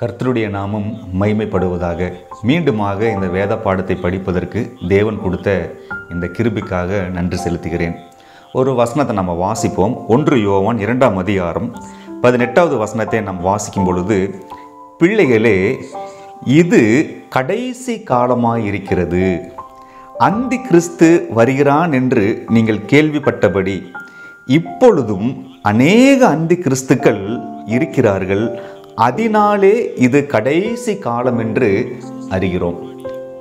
கர்த்தருடைய நாமம் மகிமைப்படுவதாக. மீண்டுமாக இந்த வேத பாடத்தை படிப்பதற்கு தேவன் கொடுத்த இந்த கிருபைக்காக நன்றி செலுத்துகிறேன். ஒரு வசனத்தை நம்ம வாசிப்போம். 1 யோவான் 2ஆம் அதிகாரம் 18வது வசனத்தை நாம் வாசிக்கும் பொழுது, பிள்ளைகளே, இது கடைசி காலமாயிருக்கிறது. அந்தி கிறிஸ்து வருகிறான் என்று நீங்கள் கேள்விப்பட்டபடி இப்பொழுதும் அநேக அந்தி கிறிஸ்துக்கள் இருக்கிறார்கள். அதனாலே இது கடைசி காலம் என்று அறிகிறோம்.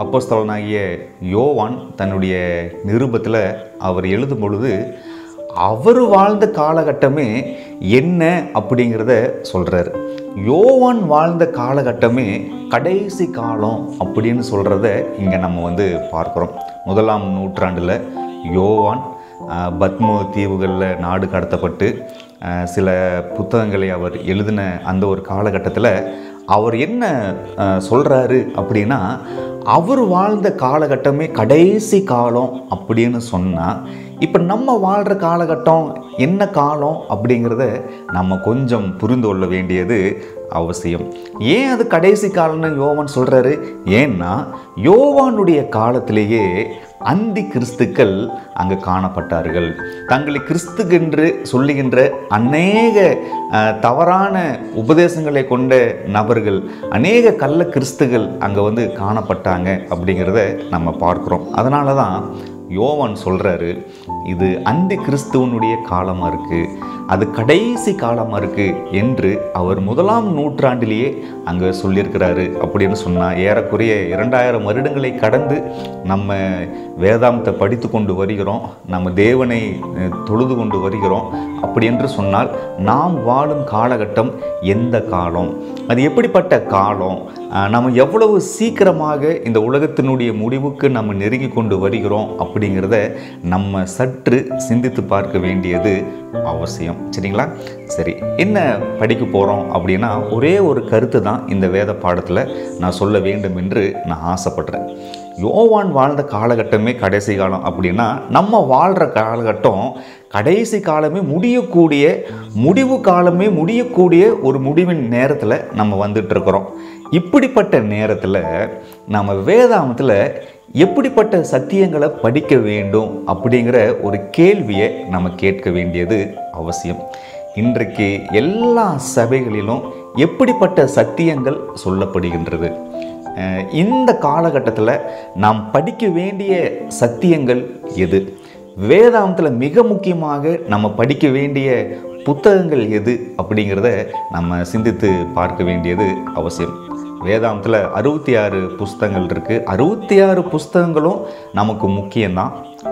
அப்போஸ்தலனாகிய யோவான் தன்னுடைய நிருபத்தில் அவர் எழுதும் பொழுது அவர் வாழ்ந்த காலகட்டமே என்ன அப்படிங்கிறத சொல்கிறார். யோவான் வாழ்ந்த காலகட்டமே கடைசி காலம் அப்படின்னு சொல்கிறத இங்கே நம்ம பார்க்குறோம். 1ஆம் நூற்றாண்டில் யோவான் பத்மோ தீவுகளில் நாடு கடத்தப்பட்டு சில புத்தகங்களை அவர் எழுதின அந்த ஒரு காலகட்டத்தில் அவர் என்ன சொல்கிறாரு அப்படின்னா, அவர் வாழ்ந்த காலகட்டமே கடைசி காலம் அப்படின்னு சொன்னால், இப்போ நம்ம வாழ்கிற காலகட்டம் என்ன காலம் அப்படிங்கிறத நம்ம கொஞ்சம் புரிந்து கொள்ள வேண்டியது அவசியம். ஏன் அது கடைசி காலம்னு யோவான் சொல்கிறாரு? ஏன்னா யோவானுடைய காலத்திலேயே அந்தி கிறிஸ்துக்கள் அங்கு காணப்பட்டார்கள். தங்களை கிறிஸ்துக்கென்று சொல்லுகின்ற அநேக தவறான உபதேசங்களை கொண்ட நபர்கள், அநேக கள்ள கிறிஸ்துகள் அங்கே காணப்பட்டாங்க அப்படிங்கிறத நம்ம பார்க்குறோம். அதனால தான் யோவான் சொல்கிறாரு, இது அந்தி கிறிஸ்துவனுடைய காலமாக இருக்குது, அது கடைசி காலமாக இருக்குது என்று அவர் 1ஆம் நூற்றாண்டிலேயே அங்கே சொல்லியிருக்கிறாரு. அப்படின்னு சொன்னால் ஏறக்குறைய 2000 வருடங்களை கடந்து நம்ம வேதாந்தத்தை படித்து கொண்டு வருகிறோம், நம்ம தேவனை தொழுது கொண்டு வருகிறோம். அப்படி என்று சொன்னால் நாம் வாழும் காலகட்டம் எந்த காலம், அது எப்படிப்பட்ட காலம், நம்ம எவ்வளவு சீக்கிரமாக இந்த உலகத்தினுடைய முடிவுக்கு நம்ம நெருங்கி கொண்டு வருகிறோம் அப்படிங்கிறத நம்ம சற்று சிந்தித்து பார்க்க வேண்டியது அவசியம். சரிங்களா? சரி, என்ன படிக்க போகிறோம் அப்படின்னா, ஒரே ஒரு கருத்து தான் இந்த வேத பாடத்தில் நான் சொல்ல வேண்டும் என்று நான் ஆசைப்படுறேன். யோவான் வாழ்ந்த காலகட்டமே கடைசி காலம் அப்படின்னா, நம்ம வாழ்கிற காலகட்டம் கடைசி காலமே முடியக்கூடிய, முடிவு காலமே முடியக்கூடிய ஒரு முடிவின் நேரத்தில் நம்ம வந்துட்டுருக்குறோம். இப்படிப்பட்ட நேரத்தில் நம்ம வேதாமத்தில் எப்படிப்பட்ட சத்தியங்களை படிக்க வேண்டும் அப்படிங்கிற ஒரு கேள்வியை நம்ம கேட்க வேண்டியது அவசியம். இன்றைக்கு எல்லா சபைகளிலும் எப்படிப்பட்ட சத்தியங்கள் சொல்லப்படுகின்றது? இந்த காலகட்டத்தில் நாம் படிக்க வேண்டிய சத்தியங்கள் எது? வேதாந்தத்தில் மிக முக்கியமாக நம்ம படிக்க வேண்டிய புத்தகங்கள் எது அப்படிங்கிறத நம்ம சிந்தித்து பார்க்க வேண்டியது அவசியம். வேதாந்தத்தில் 66 புஸ்தகங்கள் இருக்குது. 66 புஸ்தகங்களும் நமக்கு முக்கியம்தான்,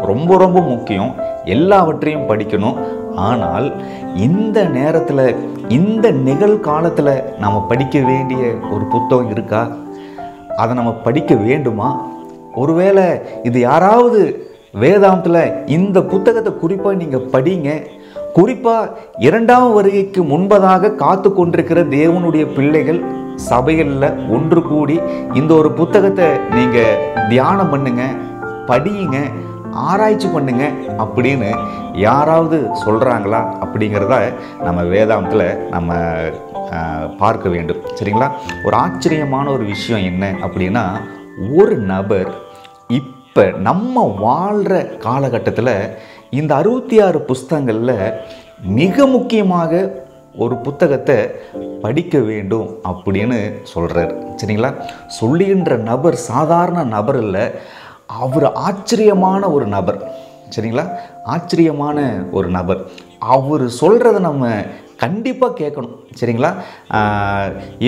ரொம்ப ரொம்ப முக்கியம். எல்லாவற்றையும் படிக்கணும். ஆனால் இந்த நேரத்தில், இந்த நிகழ்காலத்தில் நம்ம படிக்க வேண்டிய ஒரு புத்தகம் இருக்கா? அதை நம்ம படிக்க வேண்டுமா? ஒருவேளை இது யாராவது வேதாந்தத்தில் இந்த புத்தகத்தை குறிப்பாக நீங்கள் படிங்க, குறிப்பாக 2ஆம் வருகைக்கு முன்பதாக காத்து கொண்டிருக்கிற தேவனுடைய பிள்ளைகள் சபைகளில் ஒன்று கூடி இந்த ஒரு புத்தகத்தை நீங்கள் தியானம் பண்ணுங்க, படியுங்க, ஆராய்ச்சி பண்ணுங்க அப்படின்னு யாராவது சொல்கிறாங்களா அப்படிங்கிறத நம்ம வேதாந்தத்தில் நம்ம பார்க்க வேண்டும். சரிங்களா? ஒரு ஆச்சரியமான ஒரு விஷயம் என்ன அப்படின்னா, ஒரு நபர் இப்போ நம்ம வாழ்கிற காலகட்டத்தில் இந்த 66 புஸ்தகங்களில் மிக முக்கியமாக ஒரு புத்தகத்தை படிக்க வேண்டும் அப்படின்னு சொல்கிறார். சரிங்களா? சொல்லுகின்ற நபர் சாதாரண நபர் இல்லை, அவர் ஆச்சரியமான ஒரு நபர். சரிங்களா? ஆச்சரியமான ஒரு நபர். அவர் சொல்கிறத நம்ம கண்டிப்பாக கேட்கணும். சரிங்களா?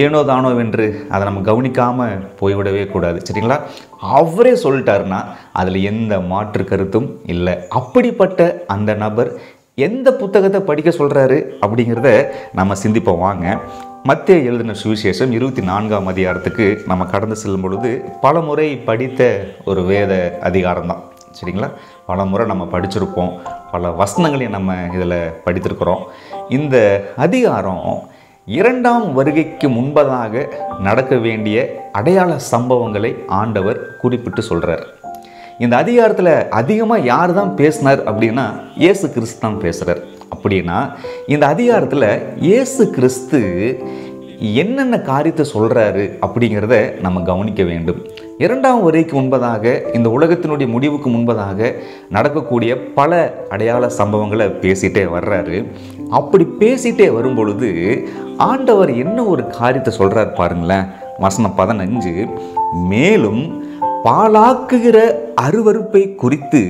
ஏனோ தானோ வென்று அதை நம்ம கவனிக்காமல் போய்விடவே கூடாது. சரிங்களா? அவரே சொல்லிட்டாருன்னா அதில் எந்த மாற்று கருத்தும் இல்லை. அப்படிப்பட்ட அந்த நபர் எந்த புத்தகத்தை படிக்க சொல்கிறாரு அப்படிங்கிறத நம்ம சிந்திப்போம். வாங்க, மத்தேயு எழுதின சுவிசேஷம் 24ஆம் அதிகாரத்துக்கு நம்ம கடந்து செல்லும் பொழுது பல முறை படித்த ஒரு வேத அதிகாரம் தான். சரிங்களா? பல முறை நம்ம படிச்சிருப்போம், பல வசனங்களையும் நம்ம இதில் படித்திருக்கிறோம். இந்த அதிகாரம் 2ஆம் வருகைக்கு முன்பதாக நடக்க வேண்டிய அடையாள சம்பவங்களை ஆண்டவர் குறிப்பிட்டு சொல்கிறார். இந்த அதிகாரத்தில் அதிகமாக யார் தான் பேசினார் அப்படின்னா, இயேசு கிறிஸ்து தான் பேசுகிறார். அப்படின்னா இந்த அதிகாரத்தில் இயேசு கிறிஸ்து என்னென்ன காரியத்தை சொல்கிறாரு அப்படிங்கிறத நம்ம கவனிக்க வேண்டும். 2ஆம் வருகைக்கு முன்பதாக, இந்த உலகத்தினுடைய முடிவுக்கு முன்பதாக நடக்கக்கூடிய பல அடையாள சம்பவங்களை பேசிகிட்டே வர்றாரு. அப்படி பேசிகிட்டே வரும் பொழுது ஆண்டவர் என்ன ஒரு காரியத்தை சொல்கிறார் பாருங்களேன். வசனம் 15, மேலும் பாழாக்குகிற அருவருப்பை குறித்து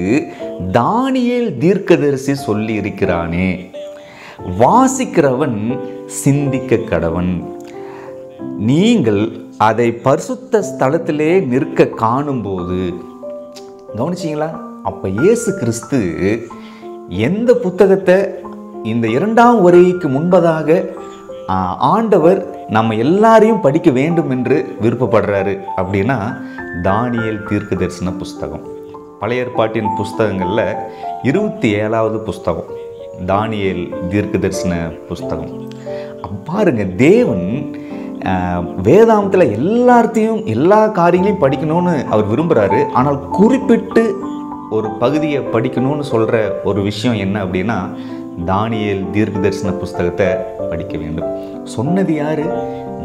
தானியேல் தீர்க்கதரிசி சொல்லி இருக்கிறானே, வாசிக்கிறவன் சிந்திக்க கடவன், நீங்கள் அதை பரிசுத்த ஸ்தலத்திலே நிற்க காணும்போது. கவனிச்சிங்களா? அப்போ இயேசு கிறிஸ்து எந்த புத்தகத்தை இந்த 2ஆம் வருகைக்கு முன்பதாக ஆண்டவர் நம்ம எல்லாரையும் படிக்க வேண்டும் என்று விருப்பப்படுறாரு அப்படின்னா தானியேல் தீர்க்க தரிசன புஸ்தகம். பழைய ஏற்பாட்டின் புஸ்தகங்களில் 27வது புஸ்தகம் தானியேல் தீர்க்க தரிசன புஸ்தகம். பாருங்க, தேவன் வேதாந்தத்தில் எல்லா காரியங்களையும் படிக்கணும்னு அவர் விரும்புகிறாரு. ஆனால் குறிப்பிட்டு ஒரு பகுதியை படிக்கணும்னு சொல்கிற ஒரு விஷயம் என்ன அப்படின்னா தானியேல் தீர்க்க தரிசன புஸ்தகத்தை படிக்க வேண்டும். சொன்னது யாரு?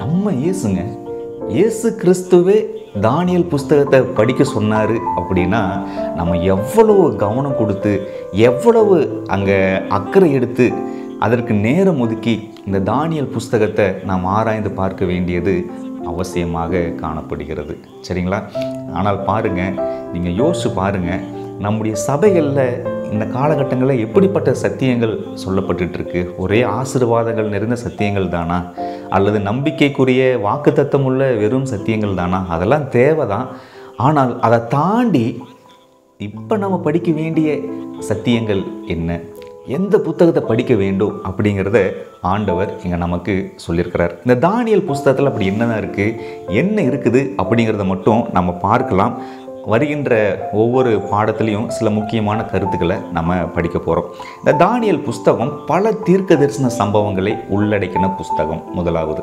நம்ம இயேசுங்க. இயேசு கிறிஸ்துவே தானியேல் புஸ்தகத்தை படிக்க சொன்னார் அப்படின்னா நம்ம எவ்வளவு கவனம் கொடுத்து, எவ்வளவு அங்கே அக்கறை எடுத்து, அதற்கு நேரம் ஒதுக்கி இந்த தானியேல் புஸ்தகத்தை நாம் ஆராய்ந்து பார்க்க வேண்டியது அவசியமாக காணப்படுகிறது. சரிங்களா? ஆனால் பாருங்கள், நீங்கள் யோசிச்சு பாருங்கள், நம்முடைய சபைகளில் இந்த காலகட்டங்களில் எப்படிப்பட்ட சத்தியங்கள் சொல்லப்பட்டுருக்கு? ஒரே ஆசீர்வாதங்கள் நிறைந்த சத்தியங்கள் தானா? அல்லது நம்பிக்கைக்குரிய வாக்குத்தத்தம் உள்ள வெறும் சத்தியங்கள் தானா? அதெல்லாம் தேவை தான். ஆனால் அதை தாண்டி இப்போ நம்ம படிக்க வேண்டிய சத்தியங்கள் என்ன, எந்த புத்தகத்தை படிக்க வேண்டும் அப்படிங்கிறத ஆண்டவர் இங்கே நமக்கு சொல்லியிருக்கிறார். இந்த தானியேல் புஸ்தகத்தில் அப்படி என்னதான் இருக்குது, என்ன இருக்குது அப்படிங்கிறத மட்டும் நம்ம பார்க்கலாம். வருகின்ற ஒவ்வொரு பாடத்துலேயும் சில முக்கியமான கருத்துக்களை நம்ம படிக்க போகிறோம். இந்த தானியேல் புஸ்தகம் பல தீர்க்க தரிசன சம்பவங்களை உள்ளடக்கின புஸ்தகம். முதலாவது,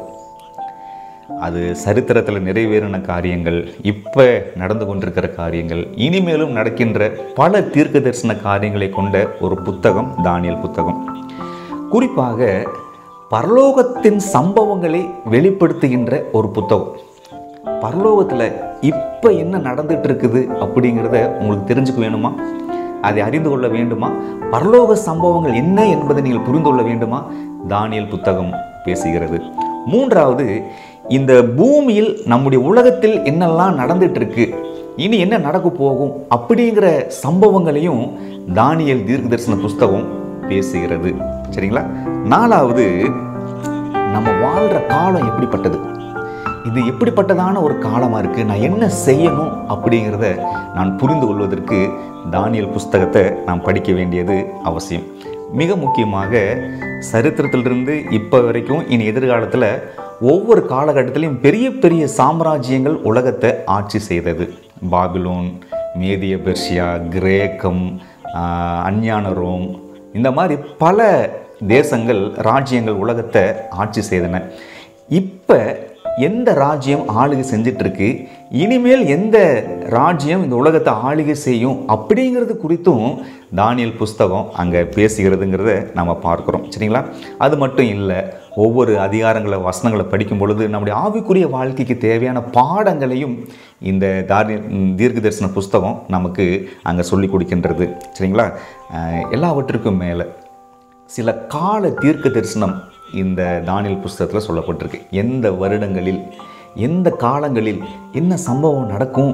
அது சரித்திரத்தில் நிறைவேறின காரியங்கள், இப்போ நடந்து கொண்டிருக்கிற காரியங்கள், இனிமேலும் நடக்கின்ற பல தீர்க்க தரிசன காரியங்களை கொண்ட ஒரு புத்தகம் தானியேல் புத்தகம். குறிப்பாக பரலோகத்தின் சம்பவங்களை வெளிப்படுத்துகின்ற ஒரு புத்தகம். பரலோகத்தில் இப்போ என்ன நடந்துட்டு இருக்குது அப்படிங்கிறத உங்களுக்கு தெரிஞ்சுக்க வேணுமா? அதை அறிந்து கொள்ள வேண்டுமா? பரலோக சம்பவங்கள் என்ன என்பதை நீங்கள் புரிந்து கொள்ள வேண்டுமா? தானியேல் புத்தகம் பேசுகிறது. மூன்றாவது, இந்த பூமியில் நம்முடைய உலகத்தில் என்னெல்லாம் நடந்துட்டு இருக்கு, இனி என்ன நடக்க போகும் அப்படிங்கிற சம்பவங்களையும் தானியேல் தீர்க்க தரிசன புஸ்தகம் பேசுகிறது. சரிங்களா? நாலாவது, நம்ம வாழ்கிற காலம் எப்படிப்பட்டது, இது எப்படிப்பட்டதான ஒரு காலமாக இருக்குது, நான் என்ன செய்யணும் அப்படிங்கிறத நான் புரிந்து கொள்வதற்கு தானியேல் புஸ்தகத்தை நாம் படிக்க வேண்டியது அவசியம். மிக முக்கியமாக சரித்திரத்திலிருந்து இப்போ வரைக்கும் இனி எதிர்காலத்தில் ஒவ்வொரு காலகட்டத்திலையும் பெரிய பெரிய சாம்ராஜ்யங்கள் உலகத்தை ஆட்சி செய்தது. பாபிலோன், மேதிய பெர்ஷியா, கிரேக்கம், அஞ்ஞான ரோம், இந்த மாதிரி பல தேசங்கள், ராஜ்யங்கள் உலகத்தை ஆட்சி செய்தன. இப்போ எந்த ராஜ்யம் ஆளுகை செஞ்சிட்ருக்கு, இனிமேல் எந்த ராஜ்யம் இந்த உலகத்தை ஆளுகை செய்யும் அப்படிங்கிறது குறித்தும் தானியேல் புஸ்தகம் அங்கே பேசுகிறதுங்கிறத நம்ம பார்க்குறோம். சரிங்களா? அது மட்டும் இல்லை, ஒவ்வொரு அதிகாரங்களை, வசனங்களை படிக்கும் பொழுது நம்முடைய ஆவிக்குரிய வாழ்க்கைக்கு தேவையான பாடங்களையும் இந்த தீர்க்க தரிசன புஸ்தகம் நமக்கு அங்கே சொல்லி கொடுக்கின்றது. சரிங்களா? எல்லாவற்றுக்கும் மேலே சில கால தீர்க்க தரிசனம் இந்த தானியேல் புஸ்தகத்தில் சொல்லப்பட்டிருக்கு. எந்த வருடங்களில், எந்த காலங்களில் என்ன சம்பவம் நடக்கும்,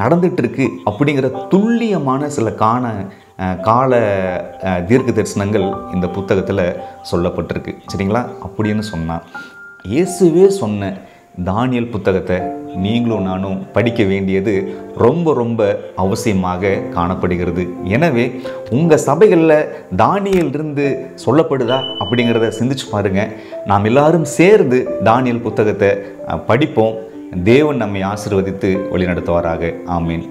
நடந்துட்டுருக்கு அப்படிங்கிற துல்லியமான சில கால தீர்க்க தரிசனங்கள் இந்த புத்தகத்தில் சொல்லப்பட்டிருக்கு. சரிங்களா? அப்படின்னு சொன்னால் இயேசுவே சொன்ன தானியேல் புத்தகத்தை நீங்களும் நானும் படிக்க வேண்டியது ரொம்ப ரொம்ப அவசியமாக காணப்படுகிறது. எனவே உங்கள் சபைகளில் தானியேலிருந்து சொல்லப்படுதா அப்படிங்கிறத சிந்திச்சு பாருங்கள். நாம் எல்லாரும் சேர்ந்து தானியேல் புத்தகத்தை படிப்போம். தேவன் நம்மை ஆசீர்வதித்து வழிநடத்துவாராக. ஆமீன்.